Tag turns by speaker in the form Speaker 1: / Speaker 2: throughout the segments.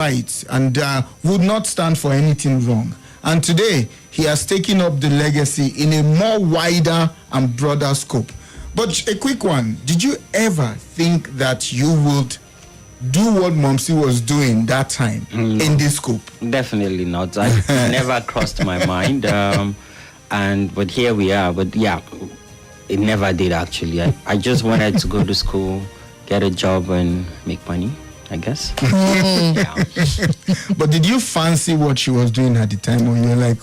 Speaker 1: right and would not stand for anything wrong. And today, he has taken up the legacy in a more wider and broader scope. But a quick one, did you ever think that you would do what Momsi was doing that time in this scope?
Speaker 2: Definitely not. I never crossed my mind. But here we are. But yeah, it never did actually. I just wanted to go to school, get a job and make money, I guess. Yeah.
Speaker 1: But did you fancy what she was doing at the time, or you were like,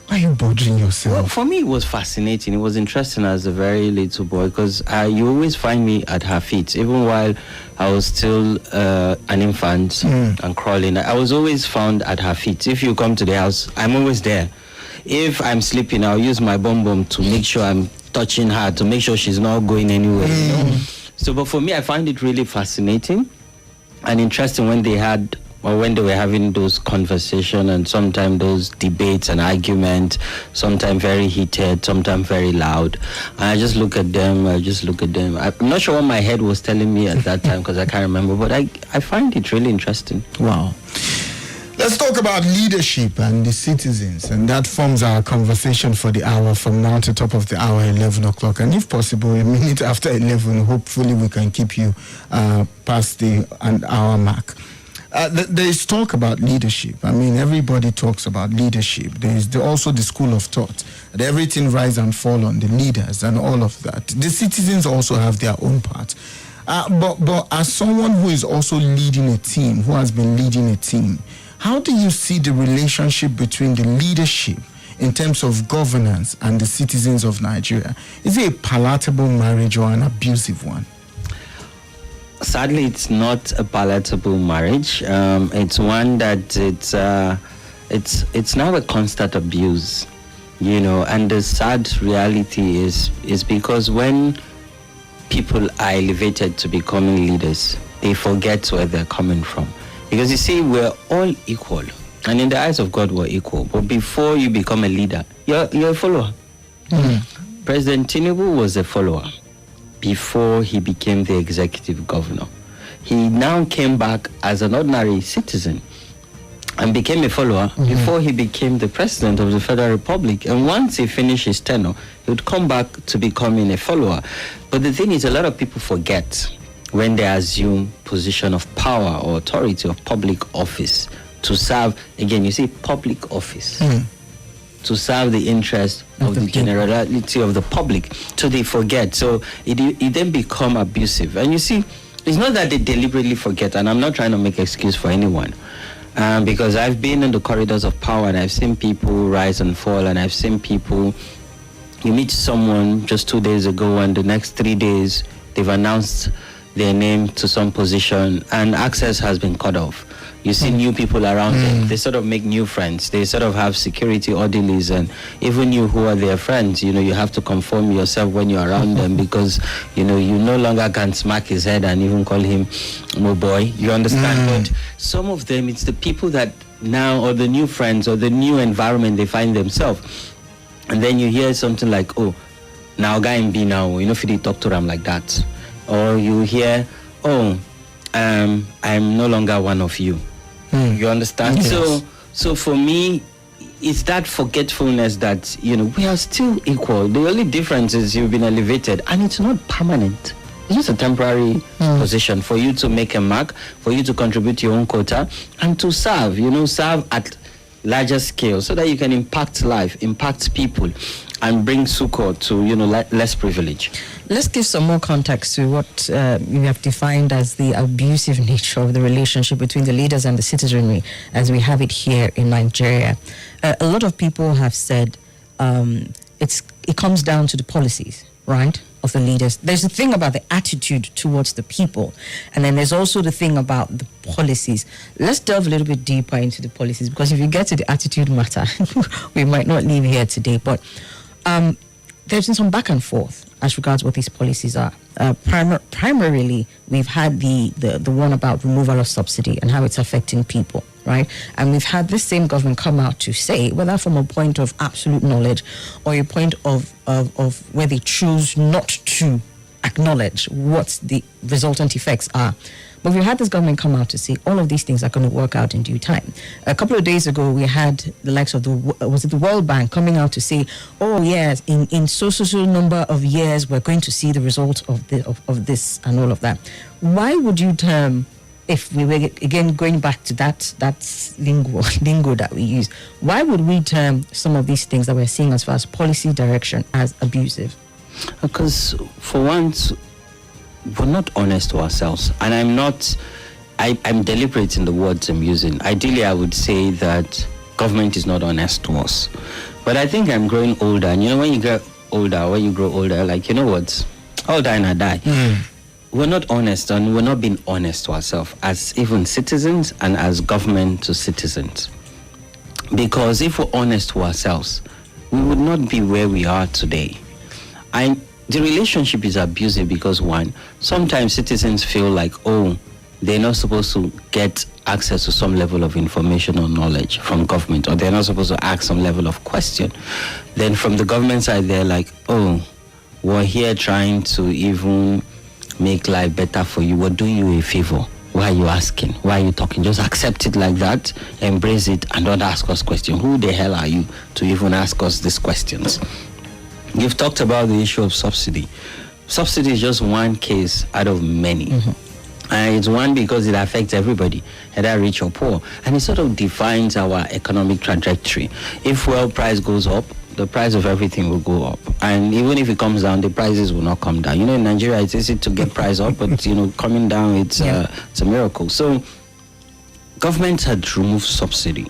Speaker 1: why are you bothering yourself?
Speaker 2: Well, for me, it was fascinating. It was interesting as a very little boy because you always find me at her feet. Even while I was still an infant and crawling, I was always found at her feet. If you come to the house, I'm always there. If I'm sleeping, I'll use my bum to make sure I'm touching her, to make sure she's not going anywhere. You know? So, but for me, I find it really fascinating and interesting when they were having those conversations and sometimes those debates and arguments, sometimes very heated, sometimes very loud. And I just look at them. I'm not sure what my head was telling me at that time because I can't remember, but I find it really interesting.
Speaker 1: Wow. Let's talk about leadership and the citizens, and that forms our conversation for the hour from now to top of the hour, 11 o'clock. And if possible, a minute after 11, hopefully we can keep you past the an hour mark. There is talk about leadership. I mean, everybody talks about leadership. There is also the school of thought that everything rise and fall on the leaders and all of that. The citizens also have their own part. But as someone who is also leading a team, who has been leading a team, how do you see the relationship between the leadership in terms of governance and the citizens of Nigeria? Is it a palatable marriage or an abusive one?
Speaker 2: Sadly, it's not a palatable marriage. It's one that it's now a constant abuse, you know. And the sad reality is because when people are elevated to becoming leaders, they forget where they're coming from. Because you see, we're all equal, and in the eyes of God, we're equal. But before you become a leader, you're a follower. President Tinubu was a follower before he became the executive governor. He now came back as an ordinary citizen and became a follower before he became the president of the Federal Republic. And once he finished his tenure, he would come back to becoming a follower. But the thing is, a lot of people forget when they assume position of power or authority of public office to serve, again, you see, public office, to serve the interest of the generality of the public. So they forget. So it then become abusive. And you see, it's not that they deliberately forget, and I'm not trying to make excuse for anyone, because I've been in the corridors of power and I've seen people rise and fall, and I've seen people, you meet someone just 2 days ago and the next 3 days they've announced their name to some position and access has been cut off. You see new people around them. They sort of make new friends. They sort of have security orderlies, and even you who are their friends, you know, you have to conform yourself when you're around them because, you know, you no longer can smack his head and even call him "mo boy." You understand? But some of them, it's the people that now, or the new friends, or the new environment they find themselves. And then you hear something like, oh, now guy in B now, you know, if you talk to them like that. Or you hear, oh, I'm no longer one of you. You understand? Yes. So for me, it's that forgetfulness that, you know, we are still equal. The only difference is you've been elevated, and it's not permanent. It's just a temporary position for you to make a mark, for you to contribute your own quota, and to serve, you know, serve at larger scale so that you can impact life, impact people, and bring succor to, you know, less privilege.
Speaker 3: Let's give some more context to what you have defined as the abusive nature of the relationship between the leaders and the citizenry as we have it here in Nigeria. A lot of people have said it comes down to the policies, right, of the leaders. There's a thing about the attitude towards the people, and then there's also the thing about the policies. Let's delve a little bit deeper into the policies, because if you get to the attitude matter, we might not leave here today. But there's been some back and forth as regards what these policies are. Primarily, we've had the one about removal of subsidy and how it's affecting people, right? And we've had this same government come out to say, whether from a point of absolute knowledge or a point of where they choose not to acknowledge what the resultant effects are. But we've had this government come out to say all of these things are going to work out in due time. A couple of days ago, we had the likes of the World Bank coming out to say, oh yes, in so number of years, we're going to see the result of this and all of that. Why would you term, if we were again going back to that lingo that we use, why would we term some of these things that we're seeing as far as policy direction as abusive?
Speaker 2: Because for once, we're not honest to ourselves, and I'm deliberate in the words I'm using. Ideally, I would say that government is not honest to us, but I think I'm growing older, and when you grow older, like, you know what, I'll die and I die. We're not honest, and we're not being honest to ourselves as even citizens and as government to citizens. Because if we're honest to ourselves, we would not be where we are today. The relationship is abusive because, one, sometimes citizens feel like, oh, they're not supposed to get access to some level of information or knowledge from government, or they're not supposed to ask some level of question. Then from the government side, they're like, oh, we're here trying to even make life better for you. We're doing you a favor. Why are you asking? Why are you talking? Just accept it like that, embrace it, and don't ask us questions. Who the hell are you to even ask us these questions? You've talked about the issue of subsidy. Subsidy is just one case out of many. And it's one because it affects everybody, whether rich or poor. And it sort of defines our economic trajectory. If fuel price goes up, the price of everything will go up. And even if it comes down, the prices will not come down. In Nigeria, it's easy to get price up, but, coming down, it's a miracle. So government had removed subsidy.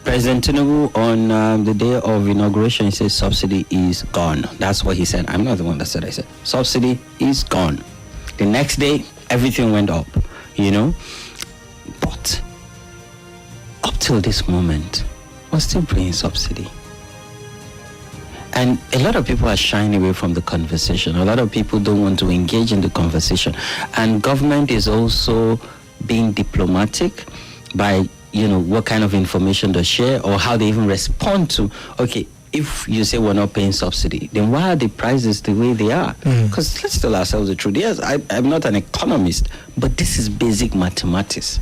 Speaker 2: President Tinubu, on the day of inauguration, he said subsidy is gone. That's what he said. I'm not the one that said. I said subsidy is gone. The next day, everything went up, But up till this moment, we're still paying subsidy. And a lot of people are shying away from the conversation. A lot of people don't want to engage in the conversation. And government is also being diplomatic by, what kind of information they share or how they even respond to, okay, if you say we're not paying subsidy, then why are the prices the way they are? Because let's tell ourselves the truth. Yes, I'm not an economist, but this is basic mathematics.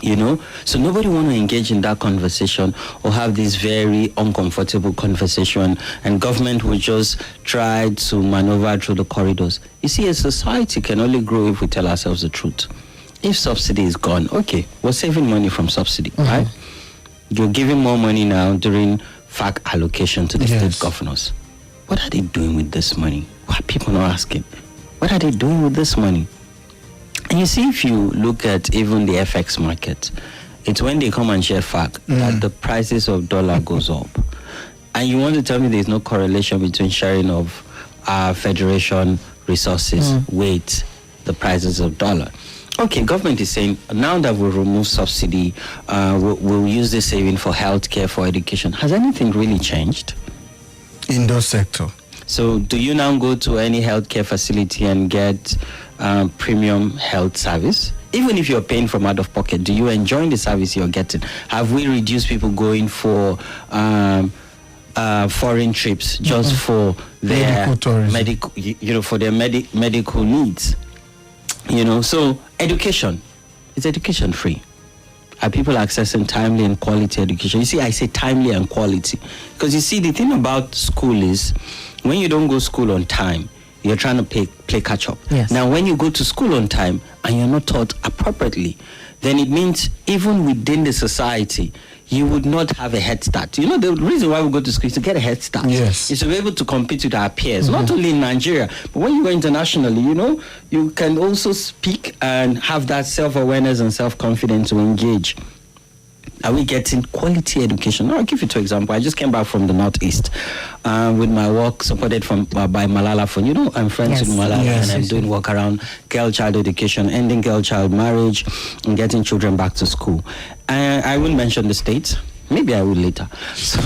Speaker 2: So nobody want to engage in that conversation or have this very uncomfortable conversation, and government will just try to maneuver through the corridors. You see, a society can only grow if we tell ourselves the truth. If subsidy is gone, okay, we're saving money from subsidy, right? You're giving more money now during FAC allocation to the state governors. What are they doing with this money? Why are people not asking? What are they doing with this money? And you see, if you look at even the FX market, it's when they come and share FAC that the prices of dollar goes up. And you want to tell me there's no correlation between sharing of federation resources with the prices of dollar. Okay, government is saying, now that we'll remove subsidy, we'll use the saving for healthcare, for education. Has anything really changed?
Speaker 1: In those sector.
Speaker 2: So do you now go to any healthcare facility and get premium health service? Even if you're paying from out of pocket, do you enjoy the service you're getting? Have we reduced people going for foreign trips just for their medical needs? So education, is education free? Are people accessing timely and quality education? You see, I say timely and quality because you see, the thing about school is when you don't go to school on time, you're trying to play catch up.
Speaker 3: Yes.
Speaker 2: Now, when you go to school on time and you're not taught appropriately, then it means even within the society, you would not have a head start. The reason why we go to school is to get a head start.
Speaker 1: Yes.
Speaker 2: Is to be able to compete with our peers, not only in Nigeria, but when you go internationally, you can also speak and have that self-awareness and self-confidence to engage. Are we getting quality education? I'll give you two examples. I just came back from the Northeast with my work supported by Malala Fund. I'm friends with Malala, and I'm doing work around girl-child education, ending girl-child marriage, and getting children back to school. I won't mention the states. Maybe I will later. So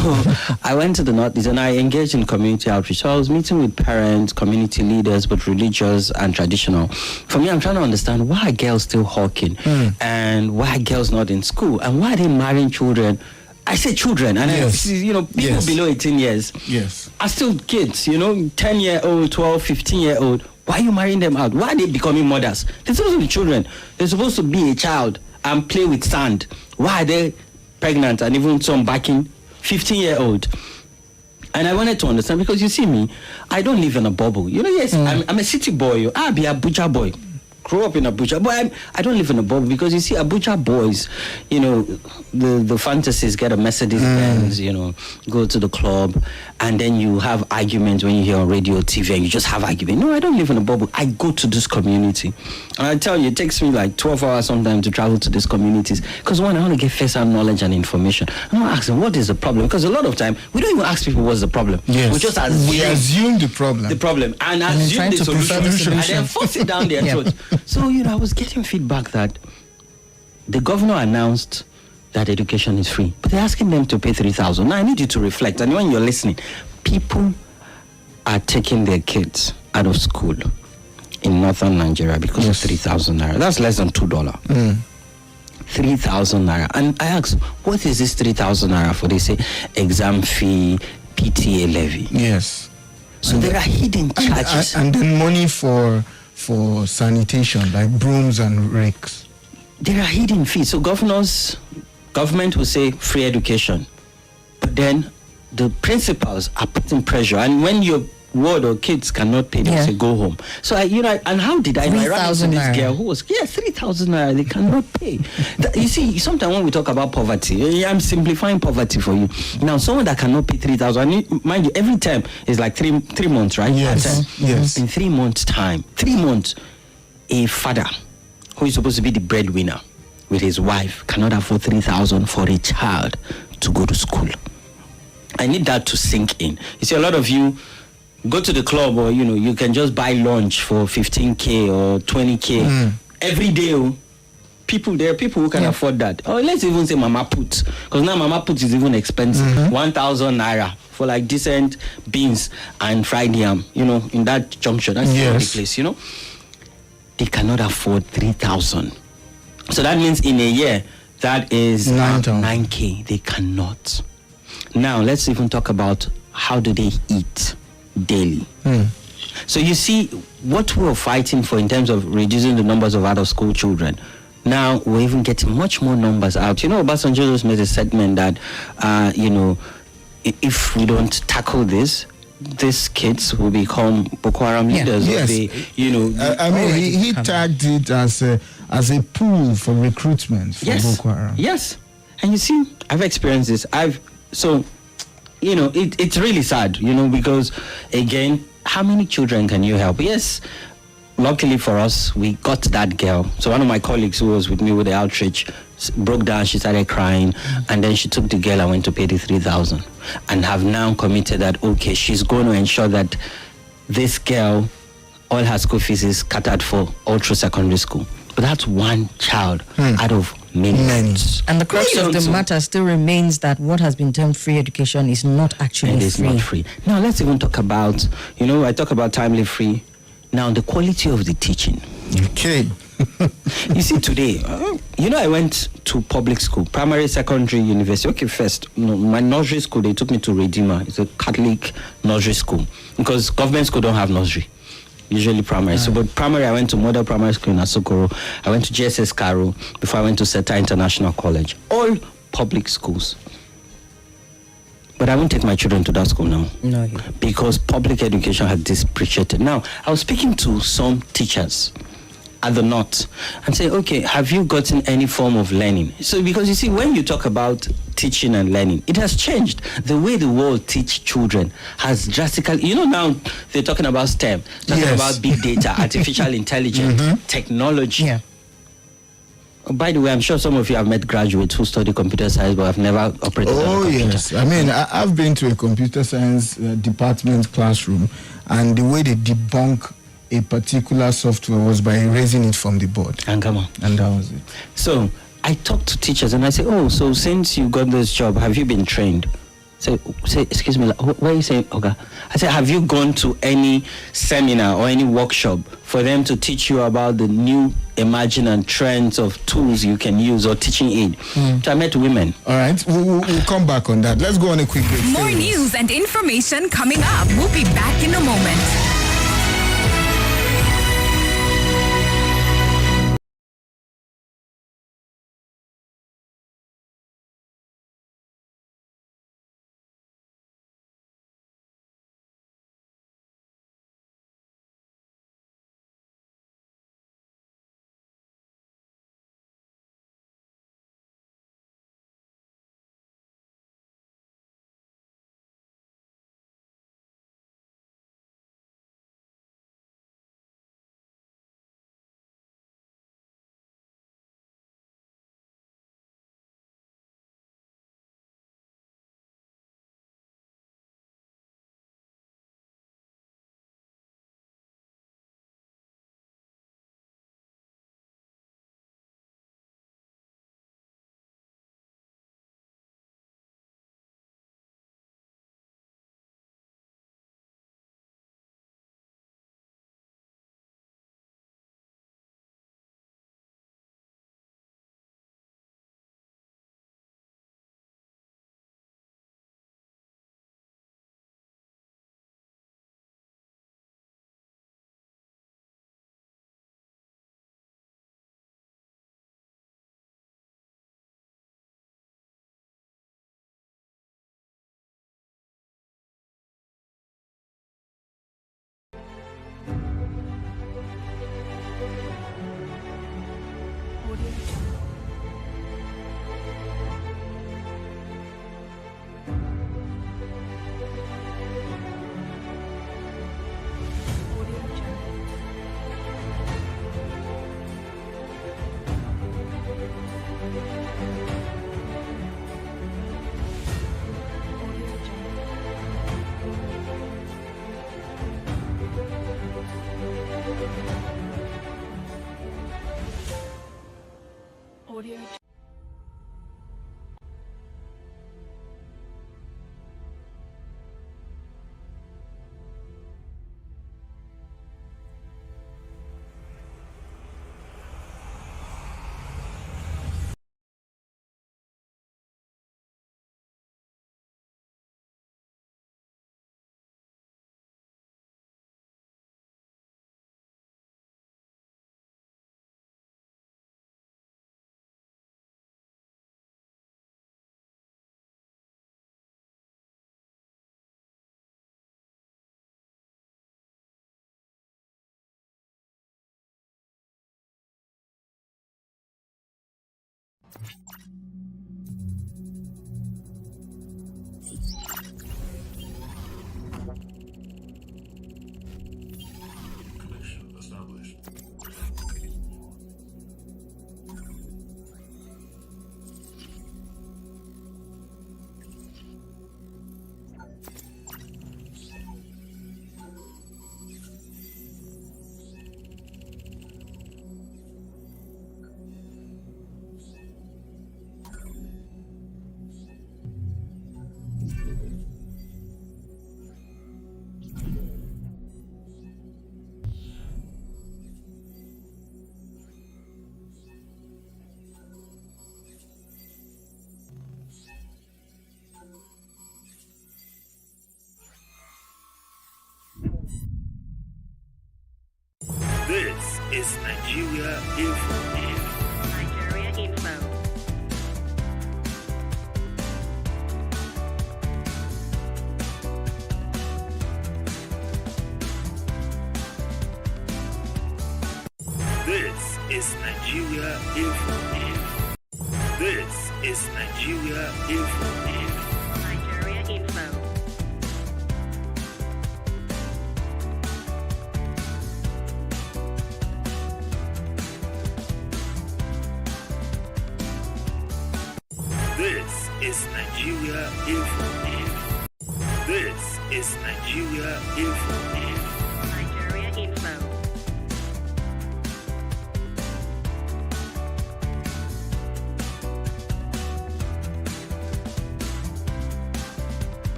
Speaker 2: I went to the Northeast and I engaged in community outreach. So I was meeting with parents, community leaders, both religious and traditional. For me, I'm trying to understand why are girls still hawking and why are girls not in school and why are they marrying children. I say children, and people below 18 years are still kids, 10-year-old, 12, 15-year-old. Why are you marrying them out? Why are they becoming mothers? They're supposed to be children. They're supposed to be a child and play with sand. Why are they pregnant and even some backing 15-year-old? And I wanted to understand, because you see me, I don't live in a bubble. You know, yes, I'm a city boy. I'll be a Abuja boy. Grew up in Abuja, but I don't live in a bubble, because you see, Abuja boys, you know, the fantasies, get a Mercedes Benz, you know, go to the club, and then you have arguments when you hear on radio, TV, and you just have arguments. No, I don't live in a bubble. I go to this community, and I tell you, it takes me like 12 hours sometimes to travel to these communities, because one, I want to get first-hand knowledge and information. I'm not asking what is the problem, because a lot of time we don't even ask people what's the problem.
Speaker 1: Yes,
Speaker 2: we just
Speaker 1: assume the problem,
Speaker 2: and assume the solution, and then force it down their throat. So, you know, I was getting feedback that the governor announced that education is free, but they're asking them to pay 3,000. Now, I need you to reflect. And when you're listening, people are taking their kids out of school in northern Nigeria because of 3,000 naira. That's less than $2. 3,000 naira. And I asked, what is this 3,000 naira for? They say exam fee, PTA levy.
Speaker 1: Yes.
Speaker 2: So there are hidden charges.
Speaker 1: And then money for sanitation, like brooms and rakes.
Speaker 2: There are hidden fees. So government will say free education, but then the principals are putting pressure. And when your ward or kids cannot pay, they say go home. So and how did I know? I ran into this girl who was 3,000 naira. They cannot pay. You see, sometimes when we talk about poverty, I'm simplifying poverty for you. Now, someone that cannot pay 3,000, mind you, every term is like three months, right?
Speaker 1: Yes.
Speaker 2: In 3 months' time, 3 months, a father who is supposed to be the breadwinner with his wife cannot afford 3,000 for a child to go to school. I need that to sink in. You see, a lot of you go to the club, or you can just buy lunch for 15k or 20k every day. There are people who can afford that. Or let's even say mama put, because now mama put is even expensive. 1,000 naira for like decent beans and fried yam. In that junction, that's the only place. They cannot afford 3,000. So that means in a year that is 9k. They cannot. Now let's even talk about how do they eat daily. So you see what we're fighting for in terms of reducing the numbers of out of school children. Now we're even getting much more numbers out. Obasanjo just made a statement that if we don't tackle this, these kids will become Boko Haram leaders.
Speaker 1: Yes. He tagged it as a pool for recruitment for Boko Haram.
Speaker 2: Yes. And you see, I've experienced this. It's really sad, because again, how many children can you help? Yes, luckily for us, we got that girl. So one of my colleagues who was with me with the outreach broke down, she started crying, and then she took the girl and went to pay the 3,000, and have now committed that, okay, she's going to ensure that this girl, all her school fees is catered for all through secondary school. But that's one child out of many.
Speaker 3: And the crux of the matter still remains that what has been termed free education is not actually free.
Speaker 2: It is not free. Now let's even talk about, I talk about timely free. Now the quality of the teaching.
Speaker 1: Okay.
Speaker 2: You see, today, I went to public school, primary, secondary, university. Okay, first, my nursery school, they took me to Redeemer. It's a Catholic nursery school, because government school don't have nursery. Usually primary. So, but primary, I went to Model Primary School in Asokoro. I went to GSS Caro before I went to SETA International College. All public schools. But I won't take my children to that school now.
Speaker 3: No.
Speaker 2: Because public education has depreciated. Now, I was speaking to some teachers at the north and say, okay, have you gotten any form of learning? So, because you see, when you talk about teaching and learning, it has changed. The way the world teach children has drastically, now they're talking about STEM, talking about big data, artificial intelligence, technology.
Speaker 1: Yeah.
Speaker 2: By the way, I'm sure some of you have met graduates who study computer science but have never operated on a computer.
Speaker 1: Yes. I mean, I've been to a computer science department classroom, and the way they debunk a particular software was by erasing it from the board.
Speaker 2: And come on.
Speaker 1: And that was it.
Speaker 2: So I talk to teachers and I say, so since you got this job, have you been trained? Say, excuse me, what are you saying, Oga? I said, have you gone to any seminar or any workshop for them to teach you about the new emerging and trends of tools you can use or teaching aid? So I met women.
Speaker 1: All right, we'll come back on that. Let's go on a quick break.
Speaker 4: More news and information coming up. We'll be back in a moment. Connection established. This is Nigeria Info.
Speaker 5: Nigeria Info.
Speaker 4: This is Nigeria Info. This is Nigeria Info.
Speaker 5: Nigeria Info.
Speaker 4: This is Nigeria Info. This is Nigeria Info.
Speaker 5: Nigeria Info.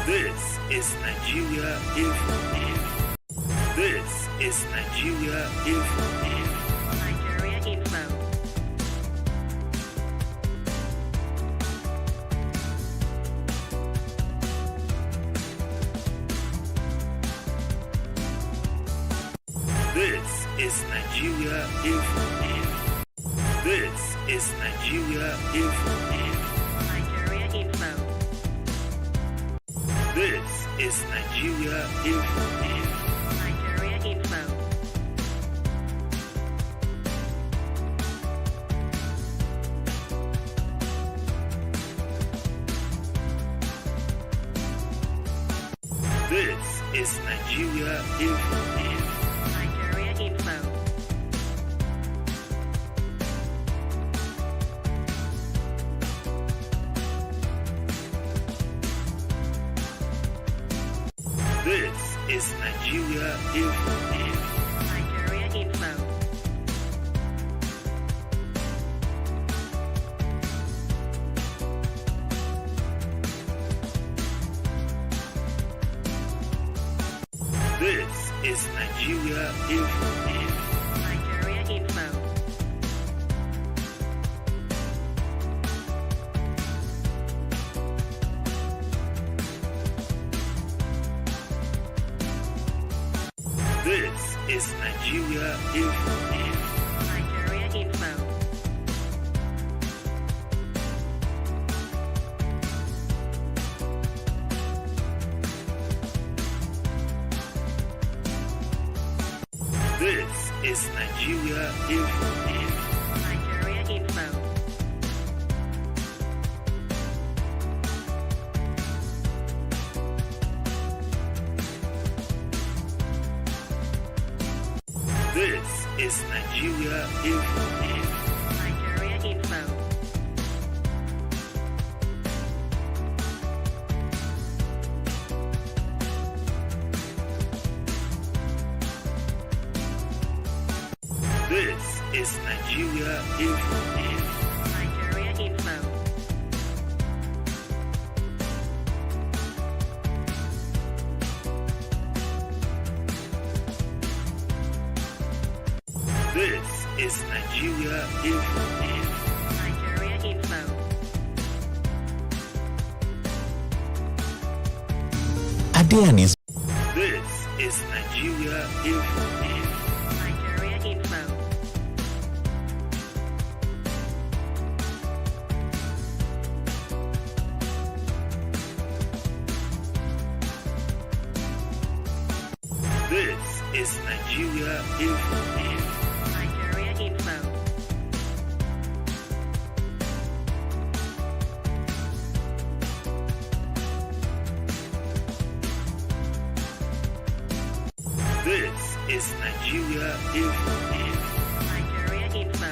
Speaker 4: This is Nigeria Info. This is Nigeria Info.
Speaker 5: Nigeria Info.
Speaker 4: This is Nigeria Info. This is Nigeria Info.
Speaker 5: Nigeria Info.
Speaker 4: This is Nigeria Info.
Speaker 5: Nigeria Info.
Speaker 4: This is Nigeria Info.
Speaker 5: Nigeria Info.
Speaker 4: This is Nigeria Info.
Speaker 5: Nigeria Info.
Speaker 4: This is Nigeria Info.
Speaker 5: Nigeria Info.
Speaker 4: This is Nigeria Info.
Speaker 5: Nigeria Info.
Speaker 4: This is Nigeria Info.
Speaker 5: Nigeria Info.
Speaker 4: This is Nigeria Info.
Speaker 5: Nigeria Info.
Speaker 4: This is Nigeria Info.
Speaker 5: Nigeria Info.
Speaker 4: This is Nigeria Info.
Speaker 5: Nigeria Info.
Speaker 6: Adeani's.
Speaker 4: This is Nigeria Info.
Speaker 5: Nigeria Info.
Speaker 4: This is Nigeria Info.
Speaker 5: Nigeria Info.
Speaker 4: Nigeria Info.
Speaker 5: Nigeria Info.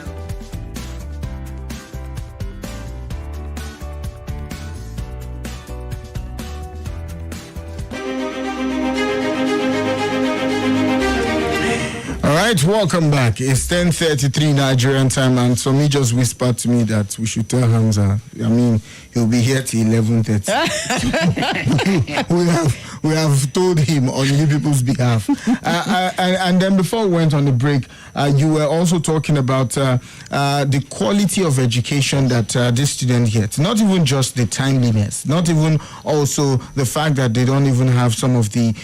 Speaker 1: All right, welcome back. It's 10:33 Nigerian time, and Somi just whispered to me that we should tell Hamza. I mean, he'll be here till 11:30. we have told him on you people's behalf. And then before we went on the break, you were also talking about the quality of education that this student gets. Not even just the timeliness, not even also the fact that they don't even have some of the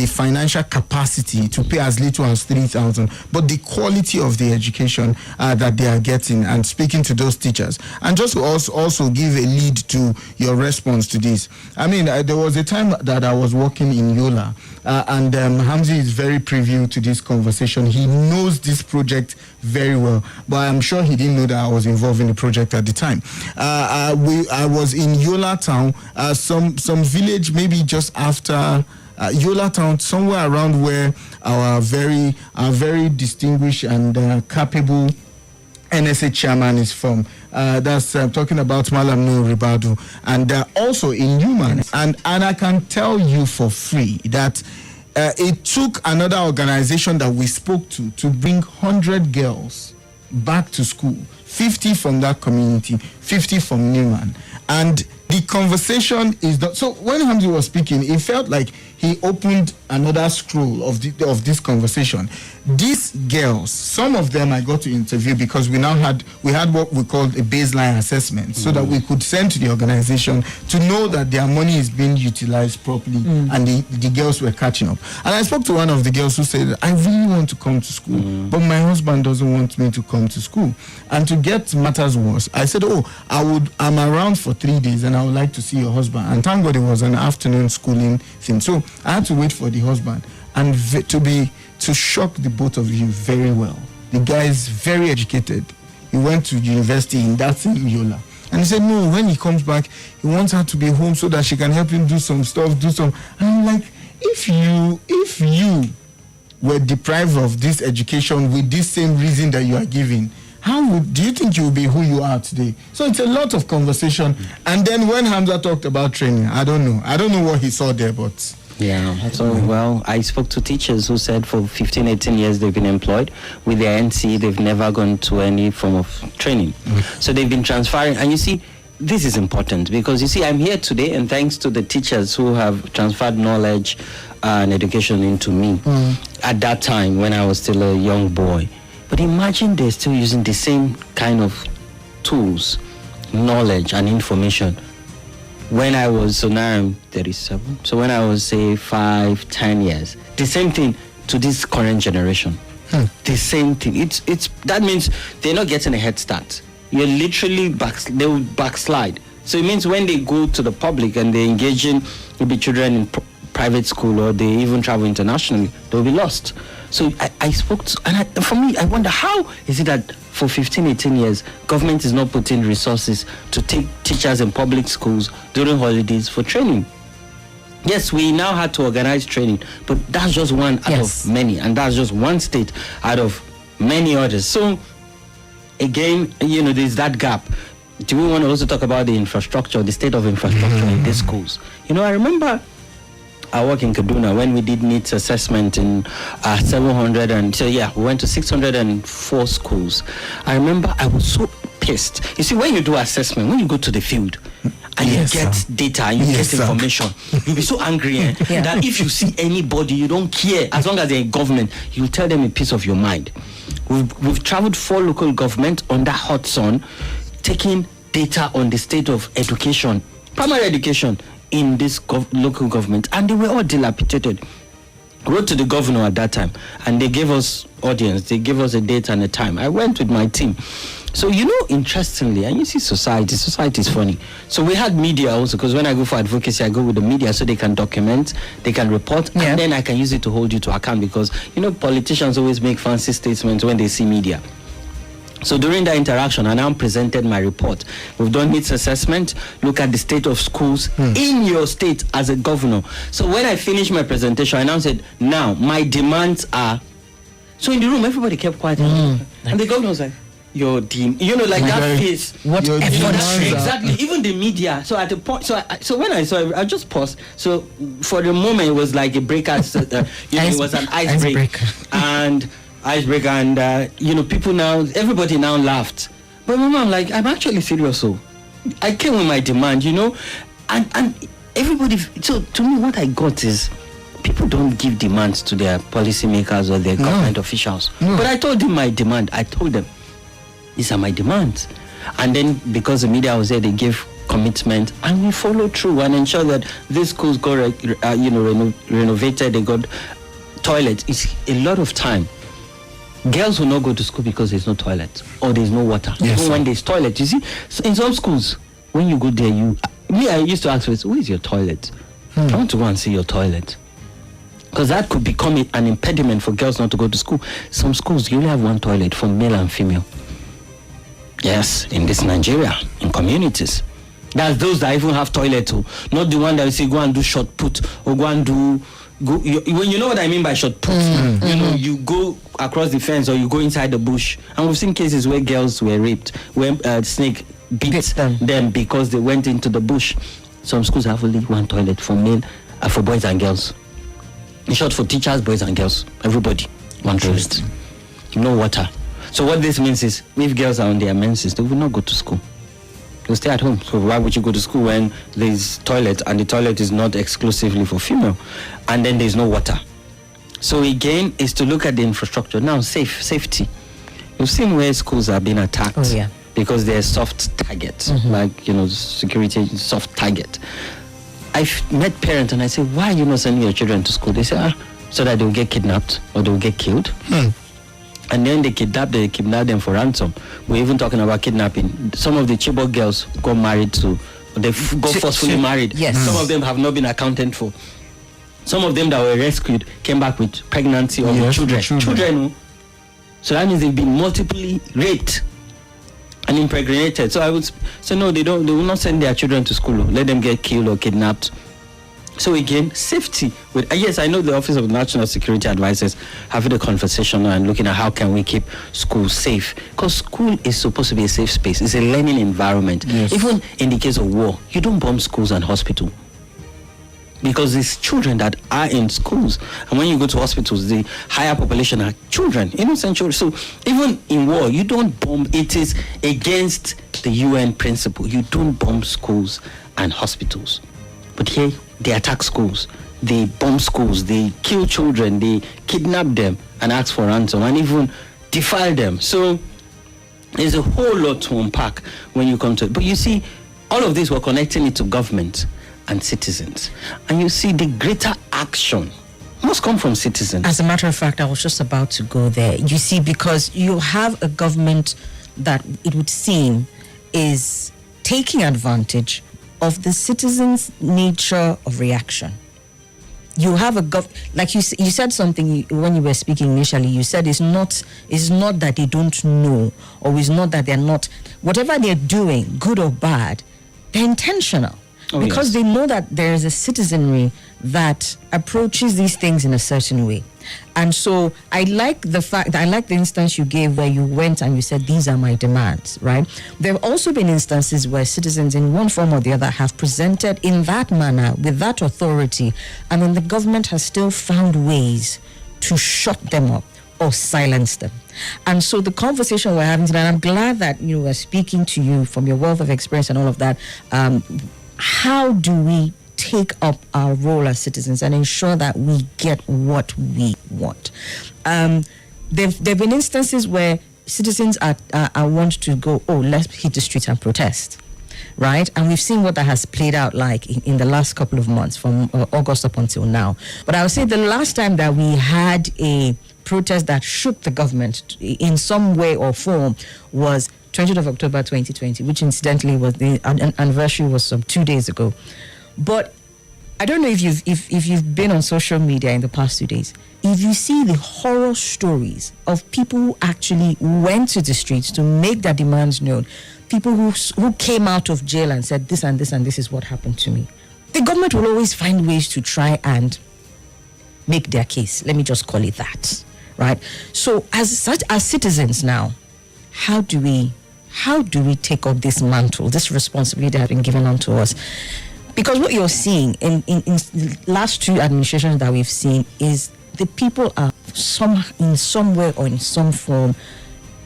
Speaker 1: financial capacity to pay as little as 3,000, but the quality of the education that they are getting, and speaking to those teachers. And just to also give a lead to your response to this. I mean, there was a time that I was working in Yola, and Hamza is very privy to this conversation. He knows this project very well, but I'm sure he didn't know that I was involved in the project at the time. I was in Yola town, some village maybe just after Yola town, somewhere around where our very distinguished and capable NSA chairman is from. That's talking about Malam No Ribadu, and also in Newman. And I can tell you for free that it took another organization that we spoke to bring 100 girls back to school, 50 from that community, 50 from Newman. And the conversation is that, so when Hamza was speaking, it felt like he opened another scroll of this conversation. These girls, some of them I got to interview because we had what we called a baseline assessment, so that we could send to the organization to know that their money is being utilized properly, and the girls were catching up. And I spoke to one of the girls who said, I really want to come to school, but my husband doesn't want me to come to school. And to get matters worse, I said, I'm around for 3 days and I would like to see your husband. And thank God it was an afternoon schooling thing. So I had to wait for the husband and to shock the both of you very well. The guy is very educated. He went to university in that same Yola. And he said, no, when he comes back, he wants her to be home so that she can help him do some stuff, And I'm like, if you were deprived of this education with this same reason that you are giving, do you think you will be who you are today? So it's a lot of conversation. And then when Hamza talked about training, I don't know what he saw there, but
Speaker 2: yeah. So, well, I spoke to teachers who said for 15, 18 years they've been employed with their NC. They've never gone to any form of training. So they've been transferring. And you see, this is important because, you see, I'm here today and thanks to the teachers who have transferred knowledge and education into me at that time when I was still a young boy. But imagine they're still using the same kind of tools, knowledge and information when I was, so now I'm 37. So when I was, say, 5, 10 years, the same thing to this current generation. The same thing. It's that means they're not getting a head start. You're literally they will backslide. So it means when they go to the public and they're engaging maybe children in private school or they even travel internationally, they'll be lost. So I spoke to, and for me, I wonder how is it that for 15, 18 years, government is not putting resources to take teachers in public schools during holidays for training. Yes, we now had to organize training, but that's just one out of many, and that's just one state out of many others. So again, there's that gap. Do we want to also talk about the infrastructure, the state of infrastructure in these schools? I remember I work in Kaduna when we did needs assessment in 700, and so we went to 604 schools. I remember I was so pissed. You see, when you do assessment, when you go to the field and you get data and you get information, you'll be so angry that if you see anybody, you don't care. As long as they're in government, you'll tell them a piece of your mind. We've traveled 4 local governments under hot sun, taking data on the state of education, primary education, in this local government, and they were all dilapidated. Wrote to the governor at that time, and they gave us audience, they gave us a date and a time. I went with my team. So, interestingly, and you see society is funny. So we had media also, because when I go for advocacy, I go with the media so they can document, they can report, and then I can use it to hold you to account, because, politicians always make fancy statements when they see media. So during that interaction, I now presented my report. We've done needs assessment, look at the state of schools in your state as a governor. So when I finished my presentation, I now said, now my demands are So in the room, everybody kept quiet. And the governor was like, your team, like that face.
Speaker 3: What
Speaker 1: Your
Speaker 3: effort?
Speaker 1: demands are-
Speaker 2: Exactly. Even the media. So at the point, so when I saw it, I just paused. So for the moment, it was like a breaker. It was an icebreaker. Icebreaker, and people now, everybody now laughed. But my mom, like, I'm actually serious. So I came with my demand, and everybody. So to me, what I got is, people don't give demands to their policymakers or their government officials. But I told them my demand. I told them, these are my demands. And then because the media was there, they gave commitment, and we followed through and ensured that these schools got renovated. They got toilets. It's a lot of time. Girls will not go to school because there's no toilet or there's no water.
Speaker 1: Yes,
Speaker 2: Even
Speaker 1: sir.
Speaker 2: when there's toilet, you see, so in some schools, when you go there, I used to ask first, where is your toilet? I want to go and see your toilet. Because that could become an impediment for girls not to go to school. Some schools, you only have one toilet for male and female. Yes, in this Nigeria, in communities. That's those that even have toilet too. Not the one that you say go and do short put or go and do you know what I mean by short put. You go across the fence or you go inside the bush. And we've seen cases where girls were raped, where snake beat them because they went into the bush. Some schools have only one toilet for male, for boys and girls. In short, for teachers, boys and girls, everybody, one toilet. No water. So what this means is, if girls are on their menses, they will not go to school. They'll stay at home. So why would you go to school when there's toilet, and the toilet is not exclusively for female, and then there's no water? So again, is to look at the infrastructure. Now, safety. You've seen where schools are being attacked.
Speaker 3: Oh, yeah.
Speaker 2: Because they're soft targets, like, security soft target. I've met parents and I say, why are you not sending your children to school? They say, so that they'll get kidnapped or they'll get killed. And then they kidnap them for ransom. We're even talking about kidnapping. Some of the Chibok girls got married to, they got forcefully married.
Speaker 3: Yes.
Speaker 2: Some of them have not been accounted for. Some of them that were rescued came back with pregnancy or with children. Children. So that means they've been multiply raped and impregnated. So I would say no, they will not send their children to school. Let them get killed or kidnapped. So again, safety. Yes, I know the Office of National Security Advisors having a conversation and looking at how can we keep schools safe. Because school is supposed to be a safe space. It's a learning environment.
Speaker 1: Yes.
Speaker 2: Even in the case of war, you don't bomb schools and hospitals. Because it's children that are in schools. And when you go to hospitals, the higher population are children, innocent children. So even in war, you don't bomb. It is against the UN principle. You don't bomb schools and hospitals. But here, they attack schools. They bomb schools. They kill children. They kidnap them and ask for ransom and even defile them. So there's a whole lot to unpack when you come to it. But you see, all of this, we're connecting it to government and citizens. And you see, the greater action must come from citizens.
Speaker 3: As a matter of fact, I was just about to go there. You see, because you have a government that it would seem is taking advantage of the citizens' nature of reaction. You have like you said something when you were speaking initially. You said it's not that they don't know, or it's not that they're not, whatever they're doing, good or bad, they're intentional. Because they know that there is a citizenry that approaches these things in a certain way. And so I like the instance you gave where you went and you said, these are my demands, right? There have also been instances where citizens in one form or the other have presented in that manner, with that authority, and then the government has still found ways to shut them up or silence them. And so the conversation we're having today, and I'm glad that we're speaking to you from your wealth of experience and all of that, how do we take up our role as citizens and ensure that we get what we want? There've been instances where citizens are want to go, let's hit the streets and protest, right? And we've seen what that has played out like in the last couple of months, from August up until now. But I would say the last time that we had a protest that shook the government in some way or form was 20th of October 2020, which incidentally was the anniversary was some 2 days ago. But I don't know if you've been on social media in the past 2 days. If you see the horror stories of people who actually went to the streets to make their demands known, people who came out of jail and said this and this and this is what happened to me, the government will always find ways to try and make their case. Let me just call it that. right? So as citizens now, how do we take up this mantle, this responsibility that has been given unto us? Because what you're seeing in the last two administrations that we've seen is the people are in some way or in some form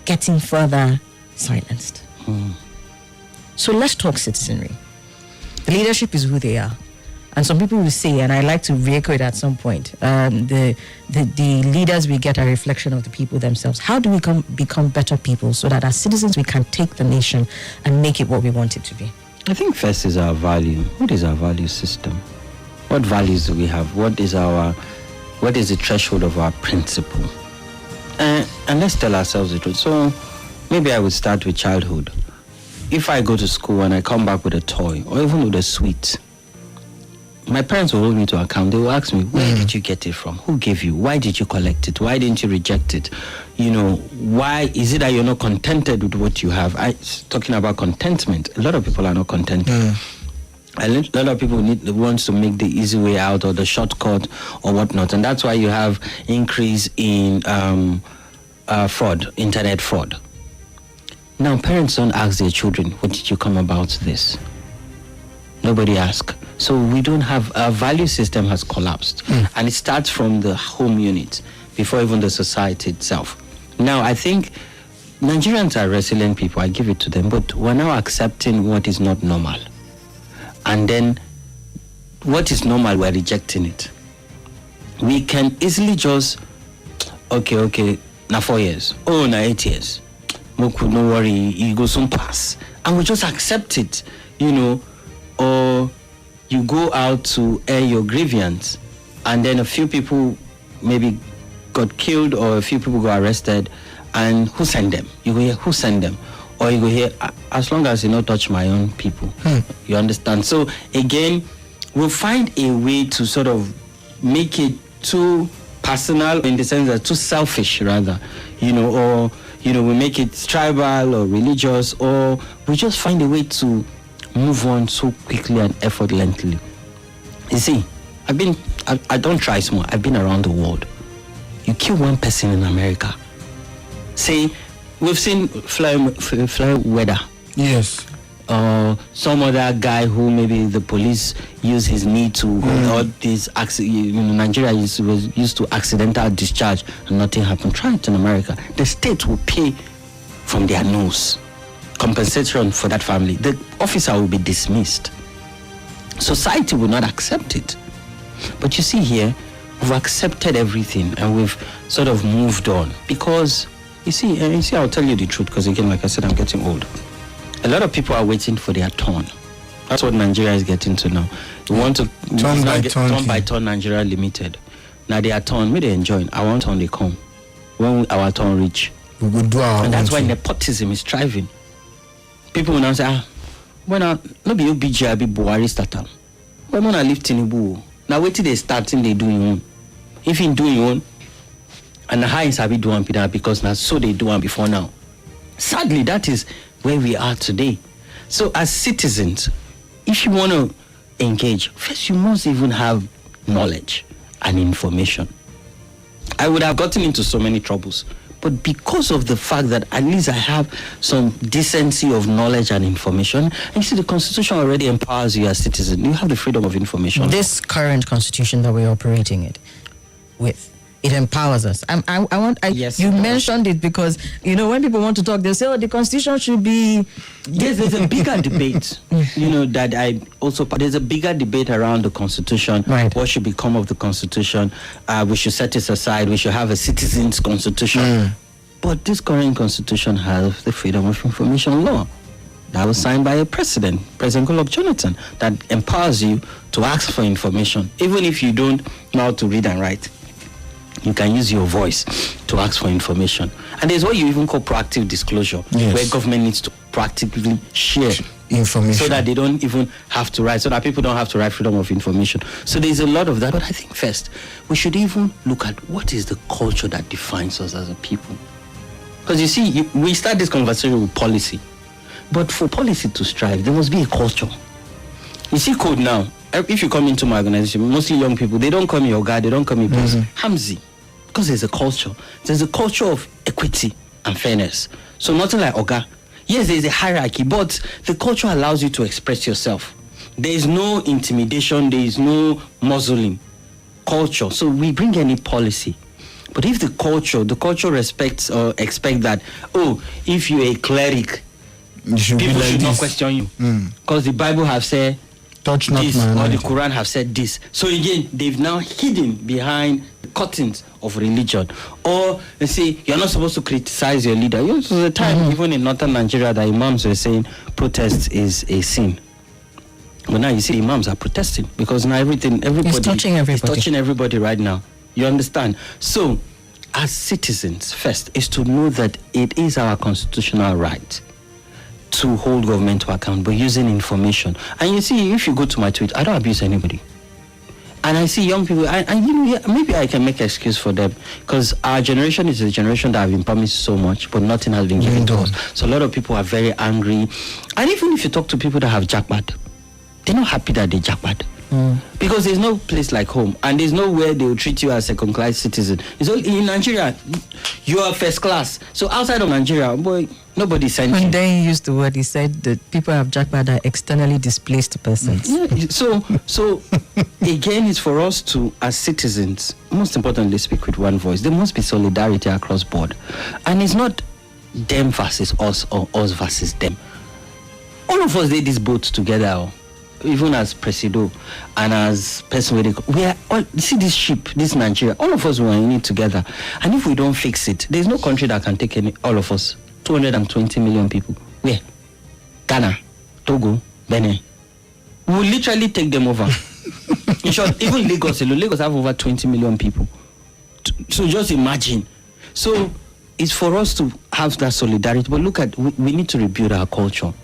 Speaker 3: getting further silenced. So let's talk citizenry. The leadership is who they are. And some people will say, and I like to re-echo it at some point, the leaders we get are a reflection of the people themselves. How do we become better people so that as citizens we can take the nation and make it what we want it to be?
Speaker 2: I think first is our value. What is our value system? What values do we have? What is the threshold of our principle? And let's tell ourselves the truth. So maybe I would start with childhood. If I go to school and I come back with a toy or even with a sweet, my parents will hold me to account. They will ask me, where did you get it from? Who gave you? Why did you collect it? Why didn't you reject it? Why is it that you're not contented with what you have? Talking about contentment, a lot of people are not contented. A lot of people want to make the easy way out or the shortcut or whatnot. And that's why you have increase in fraud, internet fraud. Now, parents don't ask their children, what did you come about this? Nobody asks. So we don't have, our value system has collapsed. And it starts from the home unit before even the society itself. Now, I think Nigerians are resilient people, I give it to them, but we're now accepting what is not normal. And then what is normal, we're rejecting it. We can easily just, okay, now 4 years, now 8 years. No worry, it goes soon pass. And we just accept it, or you go out to air your grievance, and then a few people maybe got killed or a few people got arrested, and who sent them? You go here, who sent them? Or you go here, as long as you not touch my own people. You understand? So again, we'll find a way to sort of make it too personal, in the sense that too selfish rather, or we make it tribal or religious, or we just find a way to move on so quickly and effortlessly. You see, I don't try small. I've been around the world. You kill one person in America. Say, we've seen fly weather.
Speaker 1: Yes.
Speaker 2: Some other guy who maybe the police use his knee to, or this Nigeria was used to accidental discharge and nothing happened. Try it in America. The state will pay from their nose compensation for that family. The officer will be dismissed. Society will not accept it. But you see here, we've accepted everything and we've sort of moved on. Because, you see, I'll tell you the truth, because again, like I said, I'm getting old. A lot of people are waiting for their turn. That's what Nigeria is getting to now. We want to turn by turn Nigeria Limited. Now they are turn, may they enjoy. I want turn they come. When our turn reach.
Speaker 1: We will do our
Speaker 2: and that's why
Speaker 1: thing.
Speaker 2: nepotism is thriving. People will now say, when I no be UBG, be Buhari starter. When I live Tinubu, now wait till they starting they doing one. If you doing one, and the highest have be doing because now so they do one before now. Sadly, that is where we are today. So as citizens, if you want to engage, first you must even have knowledge and information. I would have gotten into so many troubles, but because of the fact that at least I have some decency of knowledge and information, and you see the Constitution already empowers you as a citizen. You have the freedom of information.
Speaker 3: This current Constitution that we're operating it with, it empowers us.
Speaker 2: Yes,
Speaker 3: you mentioned it because, when people want to talk, they say, the Constitution should be...
Speaker 2: Yes, there's a bigger debate, there's a bigger debate around the Constitution.
Speaker 3: Right.
Speaker 2: What should become of the Constitution? We should set it aside. We should have a citizen's Constitution. But this current Constitution has the freedom of information law that was signed by a President Goodluck Jonathan, that empowers you to ask for information. Even if you don't know how to read and write, you can use your voice to ask for information. And there's what you even call proactive disclosure, where government needs to proactively share
Speaker 1: information
Speaker 2: so that they don't even have to write, so that people don't have to write freedom of information. So there's a lot of that. But I think first, we should even look at what is the culture that defines us as a people. Because you see, we start this conversation with policy. But for policy to strive, there must be a culture. You see code now. If you come into my organization, mostly young people, they don't call me Oga, they don't call me boss. Hamza. Because there's a culture. There's a culture of equity and fairness. So nothing like Oga. Yes, there's a hierarchy, but the culture allows you to express yourself. There is no intimidation. There is no muzzling. Culture. So we bring any policy. But if the culture respects or expect that, if you're a cleric, people should not question you. Because the Bible have said,
Speaker 1: touch not
Speaker 2: this,
Speaker 1: my
Speaker 2: or the
Speaker 1: anointing.
Speaker 2: Quran have said this. So again, they've now hidden behind the curtains of religion. Or they say, you're not supposed to criticize your leader. There was a time, even in northern Nigeria, that imams were saying protest is a sin. But now you see imams are protesting because now everybody
Speaker 3: It's touching everybody.
Speaker 2: is touching everybody right now. You understand? So, as citizens, first, is to know that it is our constitutional right to hold government to account, but using information. And you see, if you go to my tweet, I don't abuse anybody. And I see young people, and you know, maybe I can make an excuse for them, because our generation is a generation that have been promised so much, but nothing has been given to us. So a lot of people are very angry. And even if you talk to people that have jackpot, they're not happy that they jackpot. Because there's no place like home, and there's nowhere they will treat you as a second-class citizen. It's all, in Nigeria, you are first class. So outside of Nigeria, boy, nobody sent
Speaker 3: When
Speaker 2: you.
Speaker 3: they used the word, he said that people have jackpot are externally displaced persons.
Speaker 2: Yeah, so again, it's for us to, as citizens, most importantly, speak with one voice. There must be solidarity across board, and it's not them versus us or us versus them. All of us did this boat together. Even as Presido and as person we are all, see this ship, this Nigeria, all of us were in it together. And if we don't fix it, there's no country that can take all of us. 220 million people. Where? Ghana, Togo, Benin. We will literally take them over. In short, even Lagos have over 20 million people. So just imagine. So it's for us to have that solidarity. But look at, we need to rebuild our culture.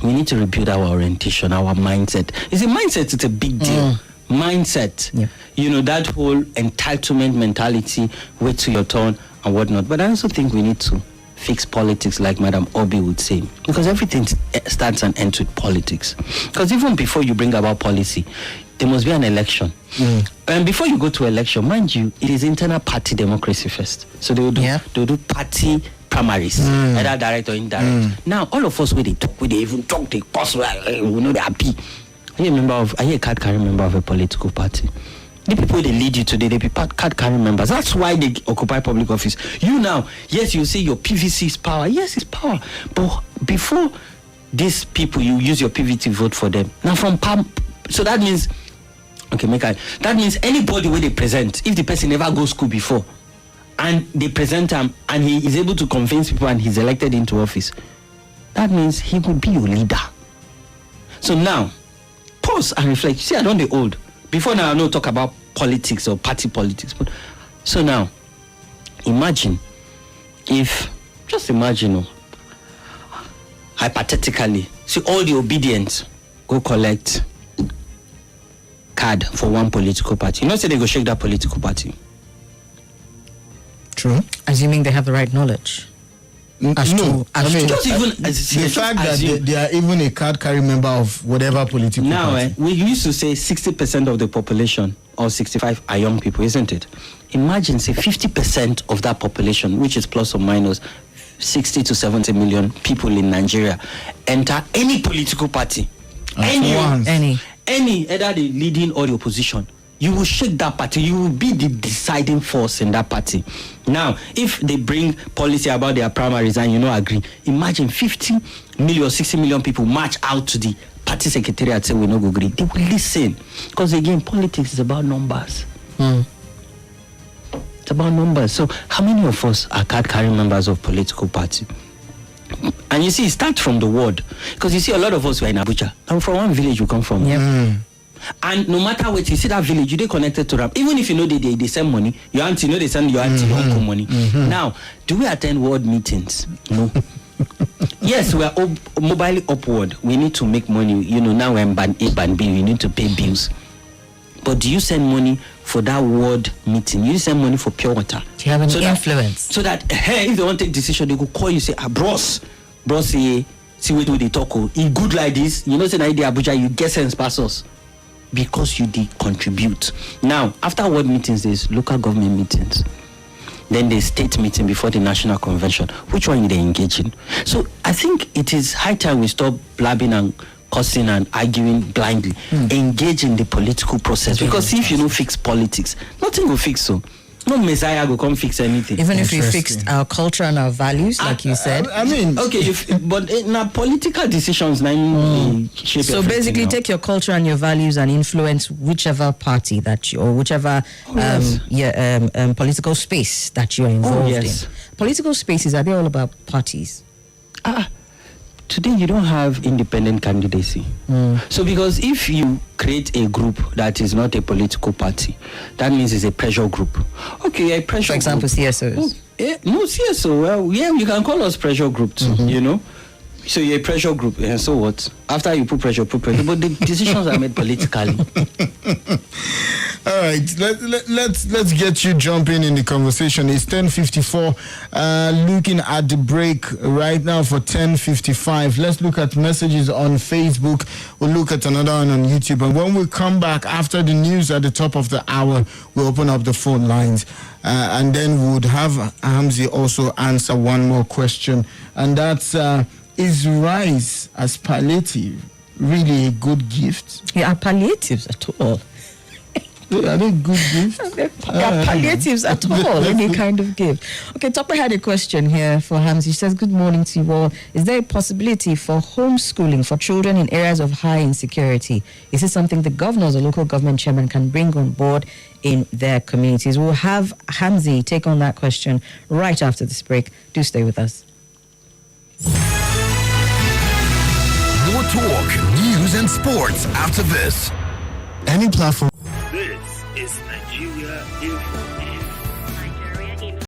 Speaker 2: We need to rebuild our orientation, our mindset. It's a mindset, it's a big deal. Mindset.
Speaker 3: Yeah.
Speaker 2: You know, that whole entitlement mentality, wait till your turn and whatnot. But I also think we need to fix politics, like Madam Obi would say. Because everything starts and ends with politics. Because even before you bring about policy, there must be an election. And before you go to election, mind you, it is internal party democracy first. So they will do party primaries, either direct or indirect. Now, all of us, when they talk, when they even talk, they cost, we know they are happy. Are you a card carrying member of a political party? The people they lead you today, they be card carrying members. That's why they occupy public office. You now, yes, you say your PVC is power. Yes, it's power. But before these people, you use your PVC to vote for them. Now from so that means, that means anybody where they present, if the person never go school before, and they present him, and he is able to convince people, and he's elected into office, that means he will be your leader. So now, pause and reflect. See, I don't be old. Before now, I don't talk about politics or party politics. But so now, imagine if, just imagine, hypothetically, see all the obedient go collect card for one political party. You know, say they go shake that political party.
Speaker 1: True.
Speaker 3: Assuming they have the right knowledge.
Speaker 1: Just even
Speaker 2: the
Speaker 1: fact that they are even a card carrying member of whatever political party.
Speaker 2: We used to say 60% of the population, or 65, are young people, isn't it? Imagine, say 50% of that population, which is plus or minus 60 to 70 million people in Nigeria, enter any political party. Any, either the leading or the opposition. You will shake that party. You will be the deciding force in that party. Now, if they bring policy about their primaries and you don't agree, imagine 50 million or 60 million people march out to the party secretariat and say we no go agree. They will listen. Because again, politics is about numbers. It's about numbers. So how many of us are card-carrying members of political party? And you see, it starts from the word. Because you see, a lot of us were in Abuja. I'm from one village we come from. And no matter what, you see that village, you they connected to them. Even if you know they send money, your auntie know they send your auntie your uncle money. Now, do we attend ward meetings? No. Yes, we are mobile upward. We need to make money. You know, now we're in band A, band B. We need to pay bills. But do you send money for that ward meeting? You send money for pure water.
Speaker 3: Do you have any influence?
Speaker 2: So that if they want to take decision, they go call you, say, bros, see what they talk. He good like this. You know, say, na the Abuja, you get sense pass us. Because you did contribute. Now, after ward meetings, there's local government meetings. then the state meeting before the national convention. Which one are they engaging? So I think it is high time we stop blabbing and cussing and arguing blindly. Engage in the political process, because if you don't fix politics, nothing will fix. So no messiah will come fix anything.
Speaker 3: Even if we fixed our culture and our values, like you said.
Speaker 1: I mean,
Speaker 2: okay, but now political decisions now shape
Speaker 3: So
Speaker 2: everything
Speaker 3: basically,
Speaker 2: now.
Speaker 3: take your culture and your values and influence whichever party that you, or whichever political space that you're involved
Speaker 2: yes.
Speaker 3: in. Political spaces, are they all about parties?
Speaker 2: Today you don't have independent candidacy. So because if you create a group that is not a political party, that means it's a pressure group. Okay, a pressure
Speaker 3: For example,
Speaker 2: group.
Speaker 3: CSOs.
Speaker 2: No, CSO. Well, yeah, you can call us pressure group too, you know. So you're a pressure group, and so what? After you put pressure. But the decisions are made politically.
Speaker 1: all right, let's get you jumping in the conversation. It's 10:54. Looking at the break right now for 10:55. Let's look at messages on Facebook. We'll look at another one on YouTube, and when we come back after the news at the top of the hour, we'll open up the phone lines, and then we would have Hamza also answer one more question, and that's is rice as palliative really a good gift?
Speaker 3: Yeah, are palliatives at all?
Speaker 1: Are they good gifts?
Speaker 3: Yeah, palliatives at all, any kind of gift. Okay, Topper had a question here for Hamza. She says, good morning to you all. Is there a possibility for homeschooling for children in areas of high insecurity? Is this something the governors or local government chairman can bring on board in their communities? We'll have Hamza take on that question right after this break. Do stay with us.
Speaker 6: More talk, news and sports after this. Any platform.
Speaker 4: This is Nigeria Info.